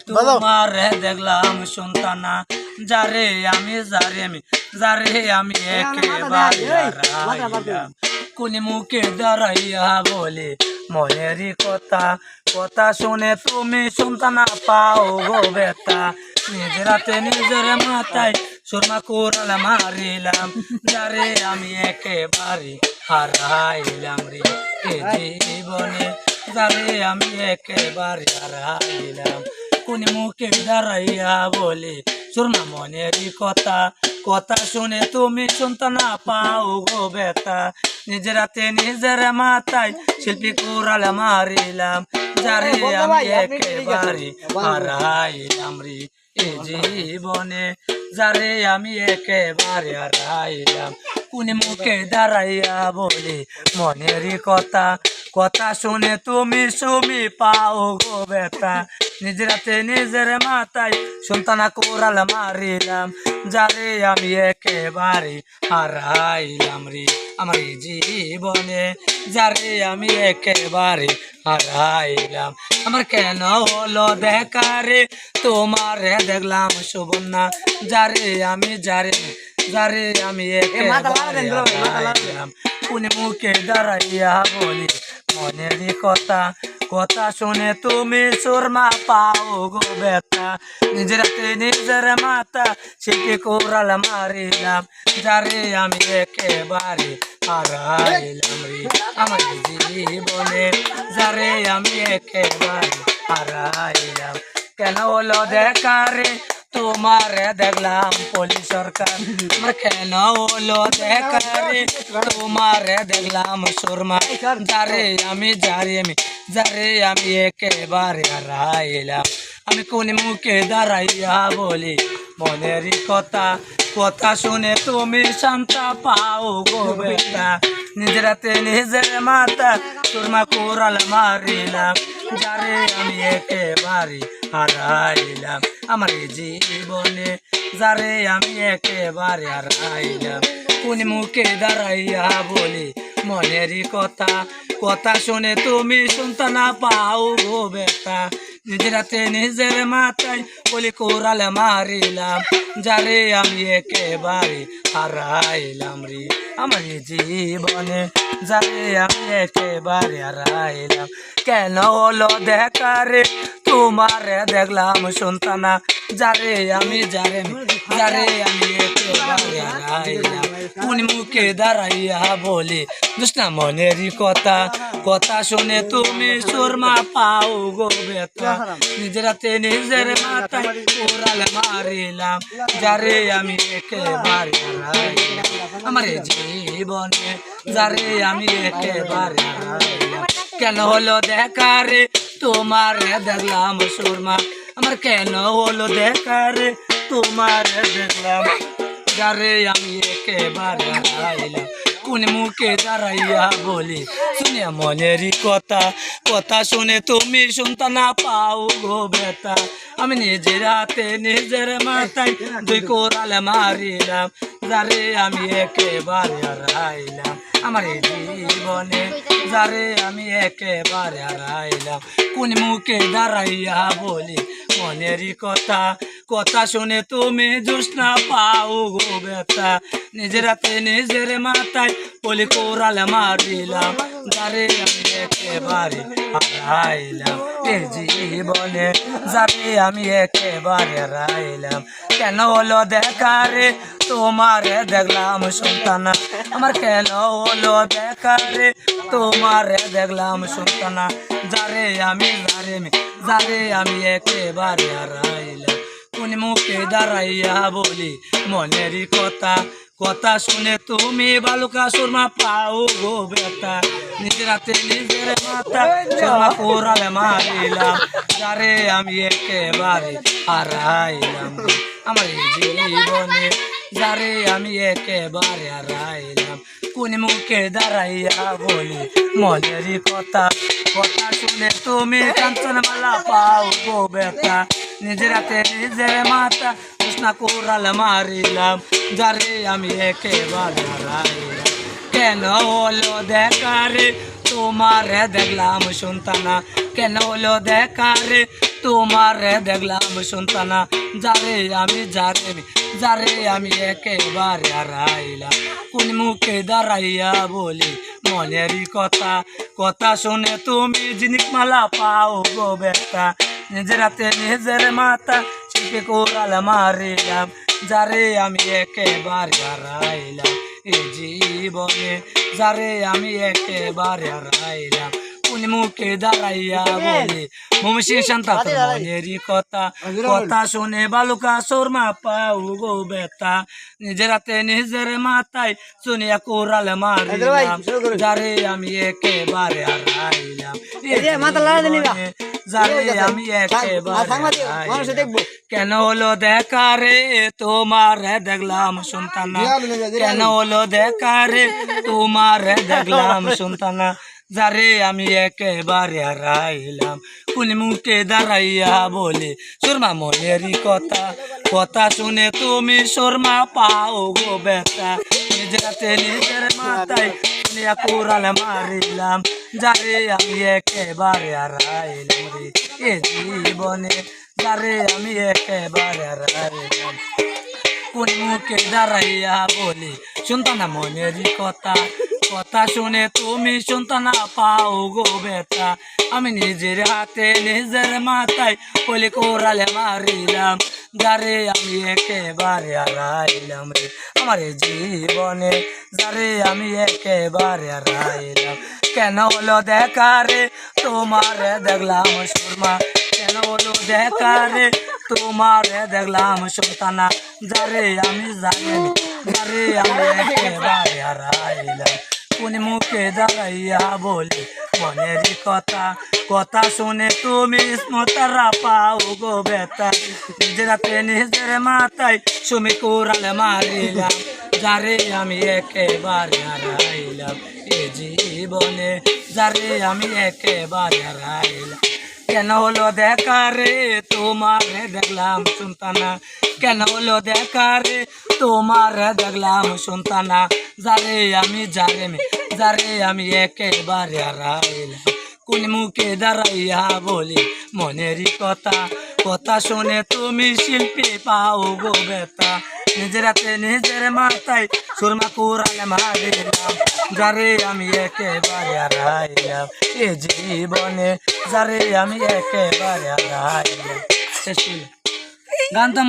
তোমার দেখলাম সন্তানা যারে আমি একেবারে কোনি মুখে দাঁড়াইয়া বলে মনেরই কথা কথা শুনে তুমি সন্তানা পাও গো বেতা নিজের হাতে নিজের মাথায় সুরমা কোরাল মারিলাম যারে আমি একেবারে হারাইলাম রে এ জীবনে যারে আমি একেবারে হারাইলাম কোন মুখে দাঁড়াইয়া বলে সুরমা মনেরই কথা কথা শুনে তুমি সন্তানা পাও গো বেতা নিজের হাতে নিজের মাথায় শিল্পী কোরাল মারিলাম যারে আমি একেবারে হারাইলাম রে এ জীবনে যারে আমি একেবারে হারাইলাম কোন মুখে দাঁড়াইয়া বলে মনেরই কথা কথা শুনে তুমি পাও গো বেতা নিজের হাতে নিজের মাথায় সন্তানা কোরাল মারিলাম যারে আমি একেবারে হারাইলাম রে আমার জীবনে যারে আমি একেবারে হারাইলাম আমার কেন হলো দেখা রে তোমারে দেখলাম সুবর্ণা যারে আমি একেবারে হারাইলাম কোন মুখে দাঁড়াইয়া বলি মনেরই কথা কথা শুনে তুমি সুরমা পাও গো বেতা নিজের হাতে নিজের মাথা শিল্পী কোরাল মারিলাম যারে আমি একেবারে হারাইলাম রে আমার জীবনে যারে আমি একেবারে হারাইলাম কেন হলো দেখা রে তোমারে দেখলাম পুলিশ সরকার আমার কেন হলো দেখা রে তোমারে দেখলাম সুরমা যারে আমি একেবারে হারাইলাম আমি কোন মুখে দাঁড়াইয়া বলি মনেরই কথা কথা শুনে তুমি শান্তা পাও গো বেটা নিজের হাতে নিজের মাথা সুরমা কোরাল মারিলাম যারে আমি একেবারে হারাইলাম আমার জীবনে যারে আমি একেবারে হারাইলাম কোন মুখে দাঁড়াইয়া বলি মনেরই কথা কথা শুনে তুমি সন্তানা পাও গো বেটা নিজের হাতে নিজের মাথায় বলি কোরাল মারিলাম যারে আমি একেবারে হারাইলাম রে আমার জীবনে যারে আমি একেবারে হারাইলাম কেন হলো দেখা রে তোমারে দেখলাম সন্তানা যারে আমি একেবারে হারাইলাম কোন মুখে দাঁড়াইয়া বলে দুষ্টা মনেরই কথা কথা শুনে তুমি সুরমা পাও গো বেতা নিজের হাতে নিজের মাথায় কোরাল মারিলাম যারে আমি একেবারে হারাইলাম আমার জীবনে যারে আমি একেবারে হারাইলাম কেন হলো দেখা রে তোমারে দেখলাম সুরমা আমার কেন হলো দেখা রে তোমারে দেখলাম যারে আমি একেবারে হারাইলাম কোন মুখে দাঁড়াইয়া বলি শুনে মনেরই কথা কথা শুনে তুমি সন্তানা পাও গো বেতা আমি নিজের হাতে নিজের মাথায় দুই কোরাল মারিলাম যারে আমি একেবারে হারাইলাম আমার জীবনে যারে আমি একেবারে হারাইলাম কোন মুখে দাঁড়াইয়া বলি মনেরই কথা কথা শুনে তুমি জোৎস্না পাও গো বেতা নিজের হাতে নিজের মাথায় বলি কোরাল মারিলাম যারে আমি একেবারে হারাইলাম এ জীবনে যারে আমি একেবারে হারাইলাম কেন হলো দেখা রে তোমারে দেখলাম সন্তানা আমার কেন হলো দেখা রে তোমারে দেখলাম সন্তানা যারে আমি একেবারে হারাইলাম কোন মুখে দাঁড়াইয়া বলি মনেরই কথা কথা শুনে তুমি বালুকা সুরমা পাও গো বেতা নিজের হাতে নিজের মাথা সুরমা কোরাল মারিলাম যারে আমি একেবারে হারাইলাম আমার জীবনে যারে আমি একেবারে হারাইলাম কোন মুখে দাঁড়াইয়া বলি মনেরই কথা কথা শুনে তুমি কাঞ্চনমালা পাও গো বেতা নিজের হাতে নিজের মাথা কৃষ্ণা কোরাল মারিলাম যারে আমি একেবারে হারাইলাম কেন হলো দেখা রে তোমারে দেখলাম সন্তানা কেন হলো দেখা রে তোমারে দেখলাম সন্তানা যারে আমি একেবারে হারাইলাম কোন মুখে দাঁড়াইয়া বলি মনেরই কথা শুনে তুমি জিনিস মালা পাও গো বেটা নিজের হাতে নিজের মাথা শিল্পে কোরাল মারিলাম যারে আমি একেবারে হারাইলাম এই জীবনে যারে আমি একেবারে হারাইলাম কোন মুখে দাঁড়াইয়া বলে মমসিং শান্তা মনেরই কথা শুনে বালুকা সুরমা পাও গো বেটা নিজের হাতে নিজের মাথায় শুনিয়া কোরাল মারিলাম যারে আমি একেবারে হারাইলাম যারে আমি একেবারে হারাইলাম কেন হলো দেখা রে তোমার দেখলাম সন্তানা কেন হলো দেখা রে তোমার দেখলাম সন্তানা যারে আমি একেবারে হারাইলাম কোন মুখে দাঁড়াইয়া বলে সুরমা মনেরই কথা শুনে তুমি সুরমা পাও গো বেটা নিজের হাতে নিজের মাথায় শুনিয়া কোরাল মারিলাম যারে আমি একেবারে হারাইলাম রে এ জীবনে যারে আমি একেবারে হারাইলাম কোন মুখে দাঁড়াইয়া বলি সন্তানা মনেরই কথা শুনে তুমি সন্তানা পাও গো বেটা আমি নিজের হাতে নিজের মাথায় বলি কোরালে মারিলাম যারে আমি একেবারে হারাইলাম রে আমার জীবনে যারে আমি একেবারে হারাইলাম কেন হলো দেখা রে তোমারে দেখলাম সুরমা কেন হলো দেখা রে তোমারে দেখলাম সন্তানা যারে আমি একেবারে হারাইলাম কোন মুখে দাঁড়াইয়া বলি মনেরই কথা শুনে তুমি স্মতারা পাও গো বেটা নিজের হাতে নিজের মাথায় সুমি কোরাল মারিলাম যারে আমি একেবারে হারাইলাম এ জীবনে যারে আমি একেবারে হারাইলাম কেন হলো দেখা রে তোমারে দেখলাম সন্তানা কেন হলো দেখা রে তোমারে দেখলাম সন্তানা যারে আমি একেবারে হারাইলাম কোন মুখে দাঁড়াইয়া বলি মনেরই কথা শুনে তুমি শিল্পী পাও গো বেটা নিজের হাতে নিজের মাথায় সুরমা কোরাল মারিলাম যারে আমি একেবারে হারাইলাম এ জীবনে যারে আমি একেবারে হারাইলাম শেষ গান তো